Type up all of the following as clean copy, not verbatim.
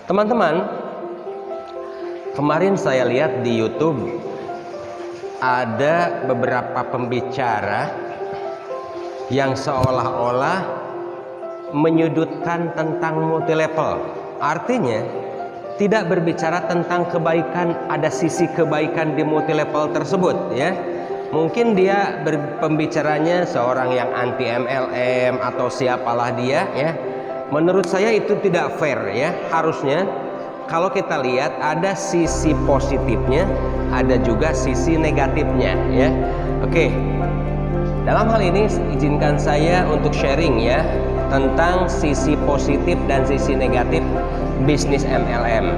Teman-teman, kemarin saya lihat di YouTube ada beberapa pembicara yang seolah-olah menyudutkan tentang multi level. Artinya tidak berbicara tentang kebaikan, ada sisi kebaikan di multi level tersebut ya. Mungkin dia pembicaranya seorang yang anti MLM atau siapalah dia ya. Menurut saya itu tidak fair ya. Harusnya kalau kita lihat ada sisi positifnya, ada juga sisi negatifnya ya. Oke. Dalam hal ini izinkan saya untuk sharing ya tentang sisi positif dan sisi negatif bisnis MLM.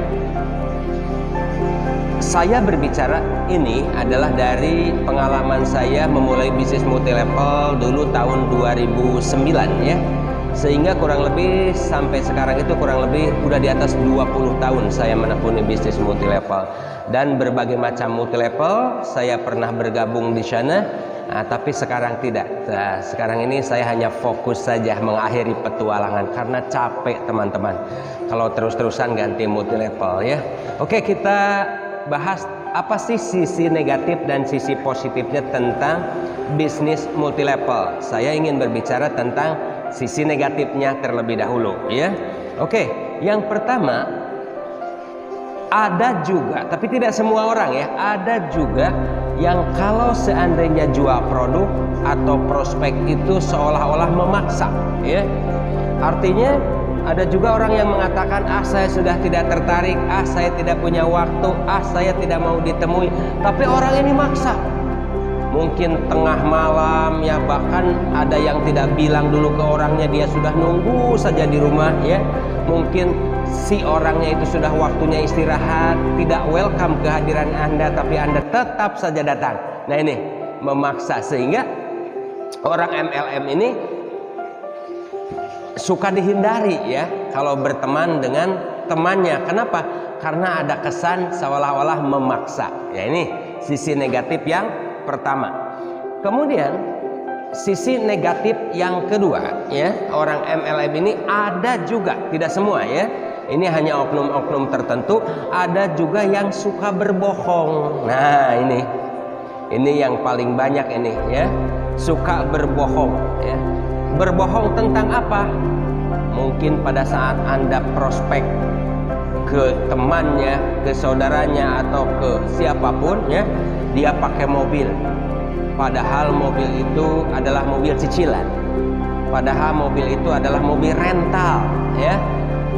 Saya berbicara ini adalah dari pengalaman saya memulai bisnis multi level dulu tahun 2009 ya. Sehingga kurang lebih sampai sekarang itu kurang lebih udah di atas 20 tahun saya menekuni bisnis multi level. Dan berbagai macam multi level saya pernah bergabung di sana. Tapi sekarang tidak. Sekarang ini saya hanya fokus saja mengakhiri petualangan karena capek teman-teman. Kalau terus-terusan ganti multi level ya. Oke, kita bahas apa sih sisi negatif dan sisi positifnya tentang bisnis multi level. Saya ingin berbicara tentang sisi negatifnya terlebih dahulu ya. Oke, yang pertama, ada juga, tapi tidak semua orang ya, ada juga yang kalau seandainya jual produk atau prospek itu seolah-olah memaksa ya. Artinya ada juga orang yang mengatakan, saya sudah tidak tertarik, saya tidak punya waktu, saya tidak mau ditemui, tapi orang ini maksa. Mungkin tengah malam ya, bahkan ada yang tidak bilang dulu ke orangnya, dia sudah nunggu saja di rumah ya. Mungkin si orangnya itu sudah waktunya istirahat, tidak welcome kehadiran Anda, tapi Anda tetap saja datang. Nah ini memaksa, sehingga orang MLM ini suka dihindari ya kalau berteman dengan temannya. Kenapa? Karena ada kesan seolah-olah memaksa. Ya ini sisi negatif yang pertama. Kemudian sisi negatif yang kedua ya, orang MLM ini ada juga, tidak semua ya. Ini hanya oknum-oknum tertentu, ada juga yang suka berbohong. Nah, ini yang paling banyak ini ya. Suka berbohong ya. Berbohong tentang apa? Mungkin pada saat Anda prospek ke temannya, ke saudaranya atau ke siapapun ya, dia pakai mobil. Padahal mobil itu adalah mobil cicilan. Padahal mobil itu adalah mobil rental ya.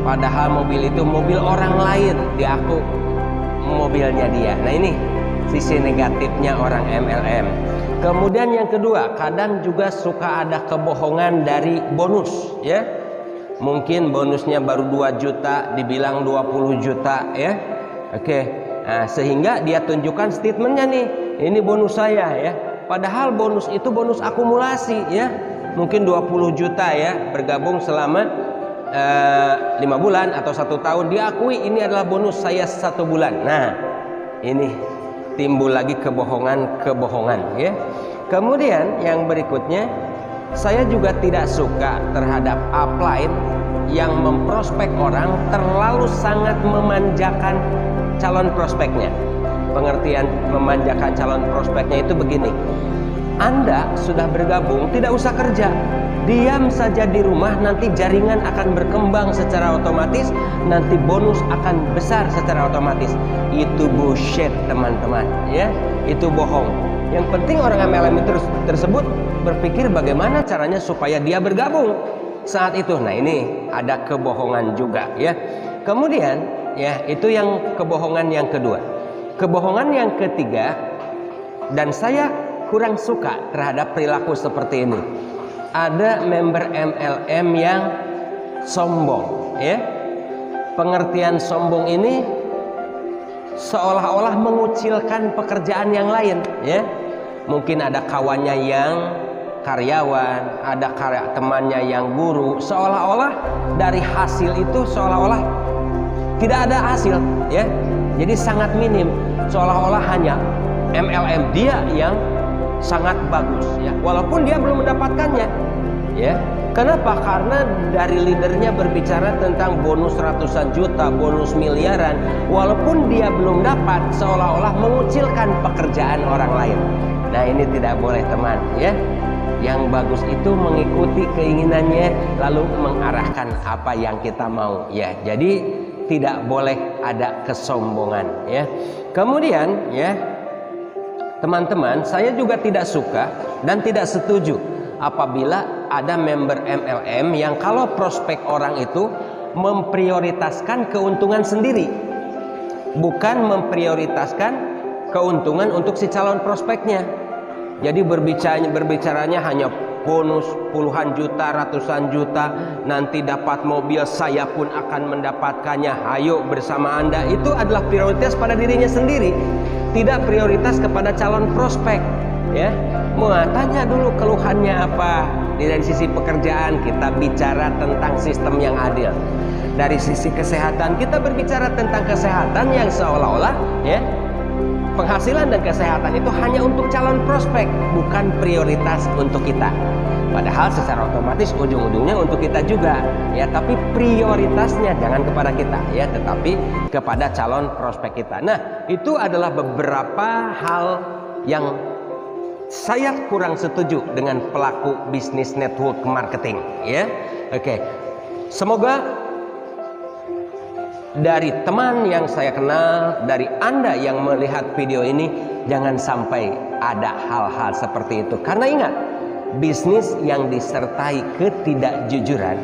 Padahal mobil itu mobil orang lain, diaku mobilnya dia. Nah ini sisi negatifnya orang MLM. Kemudian yang kedua, kadang juga suka ada kebohongan dari bonus ya. Mungkin bonusnya baru 2 juta, dibilang 20 juta ya. Oke. Nah, sehingga dia tunjukkan statementnya nih, ini bonus saya ya. Padahal bonus itu bonus akumulasi ya. Mungkin 20 juta ya, bergabung selama 5 bulan atau 1 tahun, diakui ini adalah bonus saya 1 bulan. Nah ini timbul lagi kebohongan ya. Kemudian yang berikutnya, saya juga tidak suka terhadap upline yang memprospek orang terlalu sangat memanjakan calon prospeknya. Pengertian memanjakan calon prospeknya itu begini: Anda sudah bergabung, tidak usah kerja, diam saja di rumah, nanti jaringan akan berkembang secara otomatis, nanti bonus akan besar secara otomatis. Itu bullshit teman-teman ya, itu bohong. Yang penting orang MLM itu tersebut berpikir bagaimana caranya supaya dia bergabung saat itu. Nah ini ada kebohongan juga ya. Kemudian ya, itu yang kebohongan yang kedua. Kebohongan yang ketiga, dan saya kurang suka terhadap perilaku seperti ini. Ada member MLM yang sombong ya. Pengertian sombong ini seolah-olah mengucilkan pekerjaan yang lain ya. Mungkin ada kawannya yang karyawan, ada temannya yang guru, seolah-olah dari hasil itu seolah-olah tidak ada hasil ya. Jadi sangat minim, seolah-olah hanya MLM dia yang sangat bagus ya, walaupun dia belum mendapatkannya ya. Kenapa? Karena dari leadernya berbicara tentang bonus ratusan juta, bonus miliaran, walaupun dia belum dapat, seolah-olah mengucilkan pekerjaan orang lain. Nah, ini tidak boleh, teman, ya. Yang bagus itu mengikuti keinginannya, lalu mengarahkan apa yang kita mau, ya. Jadi tidak boleh ada kesombongan, ya. Kemudian, ya, teman-teman, saya juga tidak suka dan tidak setuju apabila ada member MLM yang kalau prospek orang itu memprioritaskan keuntungan sendiri, bukan memprioritaskan keuntungan untuk si calon prospeknya. Jadi berbicaranya hanya bonus puluhan juta, ratusan juta, nanti dapat mobil, saya pun akan mendapatkannya, ayo bersama Anda. Itu adalah prioritas pada dirinya sendiri, tidak prioritas kepada calon prospek, ya. Tanya dulu keluhannya apa. Dari sisi pekerjaan kita bicara tentang sistem yang adil. Dari sisi kesehatan kita berbicara tentang kesehatan yang seolah-olah, ya, penghasilan dan kesehatan itu hanya untuk calon prospek, bukan prioritas untuk kita. Padahal secara otomatis ujung-ujungnya untuk kita juga, ya, tapi prioritasnya jangan kepada kita, ya, tetapi kepada calon prospek kita. Nah, itu adalah beberapa hal yang saya kurang setuju dengan pelaku bisnis network marketing, ya. Oke. Semoga dari teman yang saya kenal, dari Anda yang melihat video ini, jangan sampai ada hal-hal seperti itu. Karena ingat, bisnis yang disertai ketidakjujuran,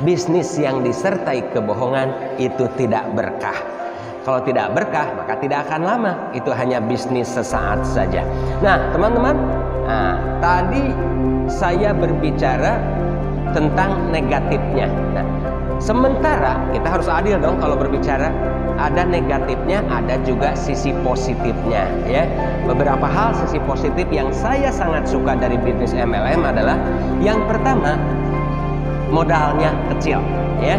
bisnis yang disertai kebohongan itu tidak berkah. Kalau tidak berkah, maka tidak akan lama. Itu hanya bisnis sesaat saja. Nah, teman-teman, tadi saya berbicara tentang negatifnya. Nah, sementara kita harus adil dong kalau berbicara. Ada negatifnya, ada juga sisi positifnya, ya. Beberapa hal sisi positif yang saya sangat suka dari bisnis MLM adalah yang pertama, modalnya kecil, ya.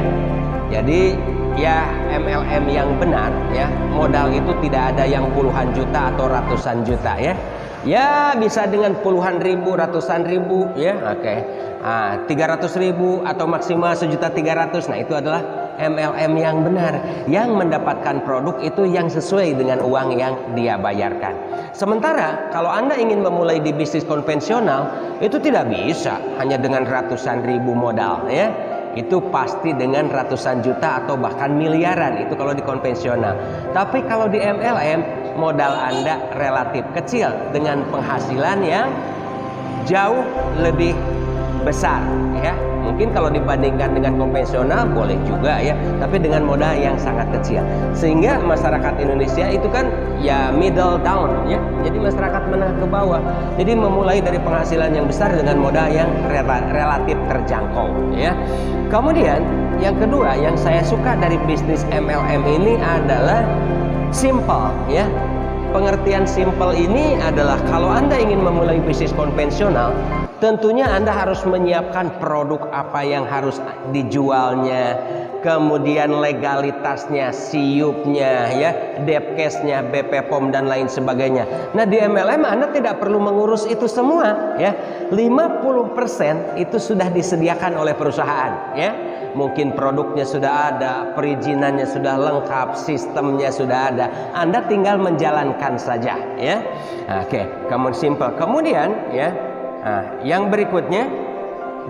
Jadi ya, MLM yang benar, ya, modal itu tidak ada yang puluhan juta atau ratusan juta, ya. Ya, bisa dengan puluhan ribu, ratusan ribu, ya. Oke. 300.000 atau maksimal 1.300.000. Nah, itu adalah MLM yang benar, yang mendapatkan produk itu yang sesuai dengan uang yang dia bayarkan. Sementara kalau Anda ingin memulai di bisnis konvensional, itu tidak bisa hanya dengan ratusan ribu modal, ya. Itu pasti dengan ratusan juta atau bahkan miliaran, itu kalau di konvensional. Tapi kalau di MLM, modal Anda relatif kecil dengan penghasilan yang jauh lebih besar, ya. Mungkin kalau dibandingkan dengan konvensional boleh juga, ya, tapi dengan modal yang sangat kecil. Sehingga masyarakat Indonesia itu kan ya middle down, ya. Jadi masyarakat menengah ke bawah. Jadi memulai dari penghasilan yang besar dengan modal yang relatif terjangkau, ya. Kemudian yang kedua yang saya suka dari bisnis MLM ini adalah simple, ya. Pengertian simple ini adalah kalau Anda ingin memulai bisnis konvensional, tentunya Anda harus menyiapkan produk apa yang harus dijualnya, kemudian legalitasnya, SIUP-nya, ya, Depkesnya, BP POM dan lain sebagainya. Nah, di MLM Anda tidak perlu mengurus itu semua, ya. 50% itu sudah disediakan oleh perusahaan, ya. Mungkin produknya sudah ada, perizinannya sudah lengkap, sistemnya sudah ada. Anda tinggal menjalankan saja, ya. Oke, kamu simple. Kemudian, ya, yang berikutnya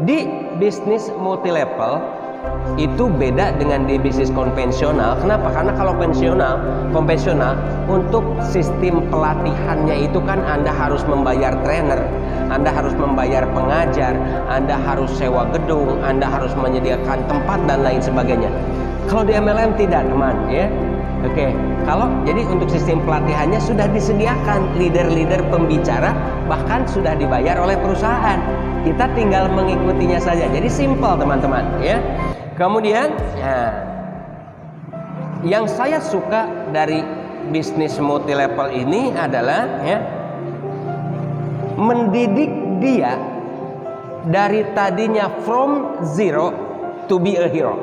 di bisnis multi level itu beda dengan di bisnis konvensional. Kenapa? Karena kalau konvensional untuk sistem pelatihannya itu kan Anda harus membayar trainer, Anda harus membayar pengajar, Anda harus sewa gedung, Anda harus menyediakan tempat dan lain sebagainya. Kalau di MLM tidak, teman, ya. Oke, kalau jadi untuk sistem pelatihannya sudah disediakan, leader-leader pembicara bahkan sudah dibayar oleh perusahaan. Kita tinggal mengikutinya saja. Jadi simple, teman-teman, ya. Kemudian, yang saya suka dari bisnis multi level ini adalah, ya, mendidik dia dari tadinya from zero to be a hero,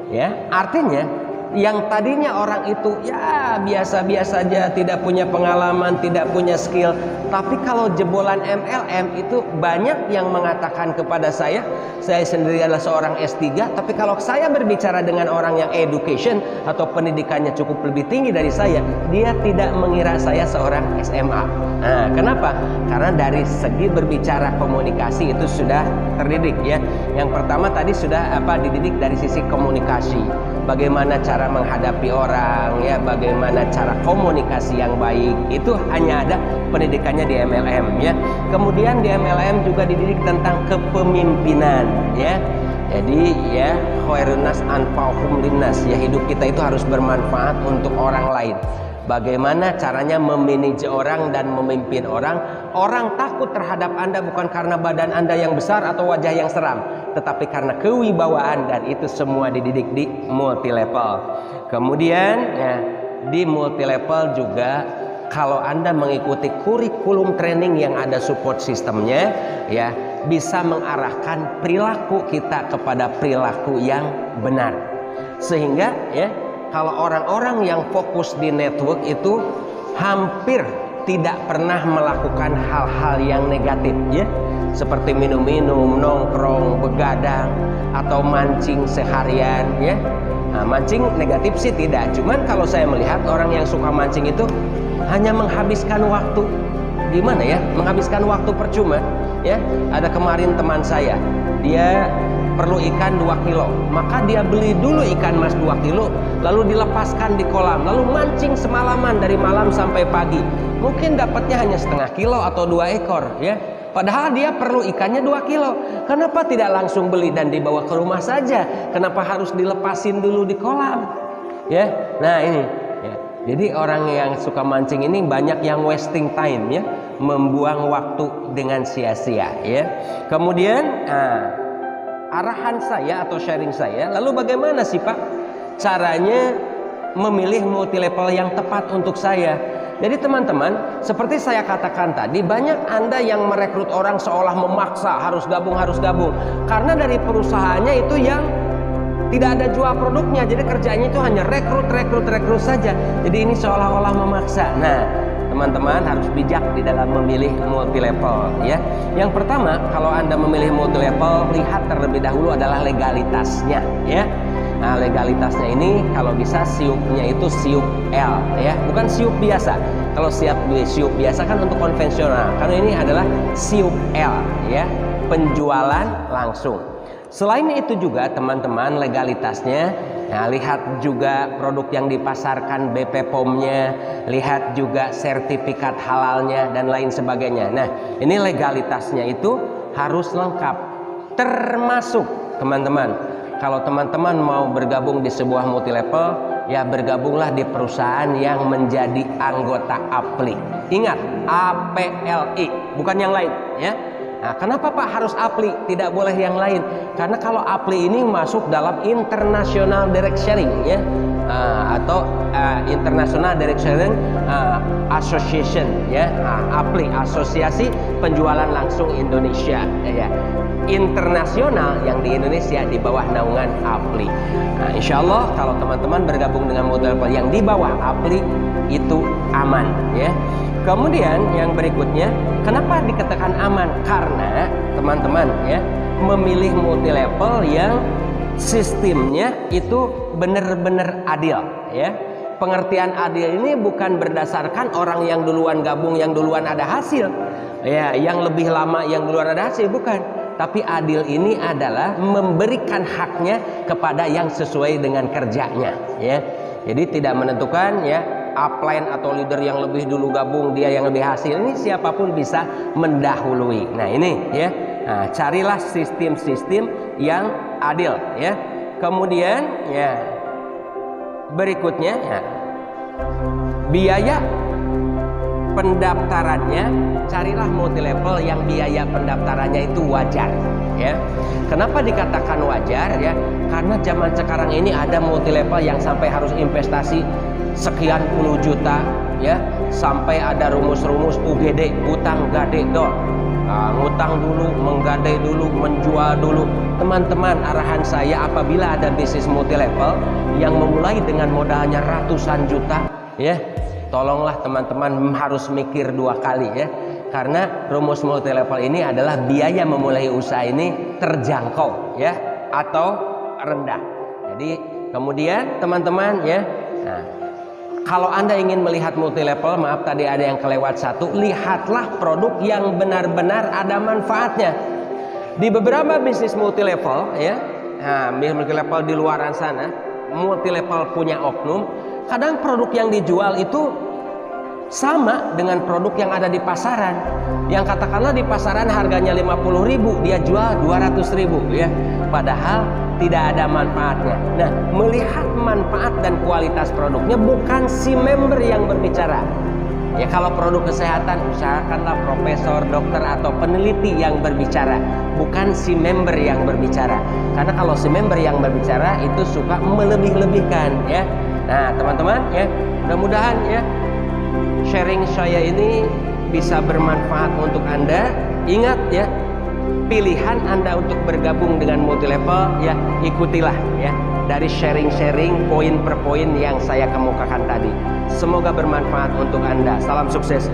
ya. Artinya Yang tadinya orang itu ya biasa-biasa saja, tidak punya pengalaman, tidak punya skill, tapi kalau jebolan MLM itu banyak yang mengatakan kepada saya sendiri adalah seorang S3, tapi kalau saya berbicara dengan orang yang education atau pendidikannya cukup lebih tinggi dari saya, dia tidak mengira saya seorang SMA. Nah, kenapa? Karena dari segi berbicara komunikasi itu sudah terdidik ya. Yang pertama tadi sudah dididik dari sisi komunikasi. Bagaimana cara menghadapi orang ya, bagaimana cara komunikasi yang baik, itu hanya ada pendidikannya di MLM ya. Kemudian di MLM juga dididik tentang kepemimpinan ya. Jadi ya, khairun nas anfa'uhum linnas ya, hidup kita itu harus bermanfaat untuk orang lain. Bagaimana caranya memanage orang dan memimpin orang. Orang takut terhadap Anda bukan karena badan Anda yang besar atau wajah yang seram, tetapi karena kewibawaan, dan itu semua dididik di multi level. Kemudian ya, di multi level juga kalau Anda mengikuti kurikulum training yang ada support sistemnya ya, bisa mengarahkan perilaku kita kepada perilaku yang benar. Sehingga ya, kalau orang-orang yang fokus di network itu hampir tidak pernah melakukan hal-hal yang negatif ya, seperti minum-minum, nongkrong, begadang, atau mancing seharian ya. Nah, mancing negatif sih tidak, cuman kalau saya melihat orang yang suka mancing itu hanya menghabiskan waktu. Gimana ya, menghabiskan waktu percuma ya. Ada kemarin teman saya, dia perlu ikan 2 kilo, maka dia beli dulu ikan mas 2 kilo, lalu dilepaskan di kolam, lalu mancing semalaman dari malam sampai pagi. Mungkin dapatnya hanya setengah kilo atau 2 ekor ya, padahal dia perlu ikannya 2 kilo. Kenapa tidak langsung beli dan dibawa ke rumah saja? Kenapa harus dilepasin dulu di kolam ya? Nah ini ya. Jadi orang yang suka mancing ini banyak yang wasting time ya, membuang waktu dengan sia-sia ya. Kemudian arahan saya atau sharing saya, lalu bagaimana sih Pak caranya memilih multi level yang tepat untuk saya? Jadi teman-teman, seperti saya katakan tadi, banyak Anda yang merekrut orang seolah memaksa harus gabung. Karena dari perusahaannya itu yang tidak ada jual produknya, jadi kerjanya itu hanya rekrut saja. Jadi ini seolah-olah memaksa. Nah, teman-teman harus bijak di dalam memilih multi level ya. Yang pertama, kalau Anda memilih multi level, lihat terlebih dahulu adalah legalitasnya ya. Nah, legalitasnya ini kalau bisa siupnya itu siup L ya, bukan siup biasa. Kalau siup biasa kan untuk konvensional, karena ini adalah siup L ya, penjualan langsung. Selain itu juga teman-teman, legalitasnya, nah, lihat juga produk yang dipasarkan BP POM-nya, lihat juga sertifikat halalnya dan lain sebagainya. Nah, ini legalitasnya itu harus lengkap. Termasuk teman-teman, kalau teman-teman mau bergabung di sebuah multi level, ya bergabunglah di perusahaan yang menjadi anggota APLI. Ingat, APLI, bukan yang lain ya. Nah, kenapa Pak harus APLI? Tidak boleh yang lain. Karena kalau APLI ini masuk dalam International Direct Sharing ya, atau International Direct Sharing Association ya. APLI, Asosiasi Penjualan Langsung Indonesia ya. Internasional yang di Indonesia di bawah naungan APLI. Nah, insya Allah kalau teman-teman bergabung dengan multi level yang di bawah APLI itu aman ya. Kemudian yang berikutnya, kenapa dikatakan aman? Karena teman-teman ya, memilih multi level yang sistemnya itu benar-benar adil ya. Pengertian adil ini bukan berdasarkan orang yang duluan gabung, yang duluan ada hasil ya, yang lebih lama yang duluan ada hasil, bukan. Tapi adil ini adalah memberikan haknya kepada yang sesuai dengan kerjanya ya. Jadi tidak menentukan ya, upline atau leader yang lebih dulu gabung dia yang lebih hasil, ini siapapun bisa mendahului. Nah ini ya, nah, carilah sistem-sistem yang adil ya. Kemudian ya, berikutnya ya, biaya pendaftarannya, carilah multi level yang biaya pendaftarannya itu wajar ya. Kenapa dikatakan wajar ya? Karena zaman sekarang ini ada multi level yang sampai harus investasi sekian puluh juta ya, sampai ada rumus-rumus UGD, utang gade dor. Ngutang dulu, menggadai dulu, menjual dulu. Teman-teman, arahan saya apabila ada bisnis multi level yang memulai dengan modalnya ratusan juta, ya, tolonglah teman-teman harus mikir 2 kali ya. Karena rumus multi level ini adalah biaya memulai usaha ini terjangkau ya, atau rendah. Jadi kemudian teman-teman ya, nah, kalau Anda ingin melihat multi level, maaf tadi ada yang kelewat satu, lihatlah produk yang benar-benar ada manfaatnya. Di beberapa bisnis multi level ya, nah, multi level di luaran sana, multi level punya oknum, kadang produk yang dijual itu sama dengan produk yang ada di pasaran. Yang katakanlah di pasaran harganya 50.000, dia jual 200.000 ya. Padahal tidak ada manfaatnya. Nah, melihat manfaat dan kualitas produknya bukan si member yang berbicara. Ya, kalau produk kesehatan usahakanlah profesor, dokter atau peneliti yang berbicara, bukan si member yang berbicara. Karena kalau si member yang berbicara itu suka melebih-lebihkan ya. Nah, teman-teman ya, mudah-mudahan ya sharing saya ini bisa bermanfaat untuk Anda. Ingat ya, pilihan Anda untuk bergabung dengan multi level ya, ikutilah ya dari sharing-sharing poin per poin yang saya kemukakan tadi. Semoga bermanfaat untuk Anda. Salam sukses.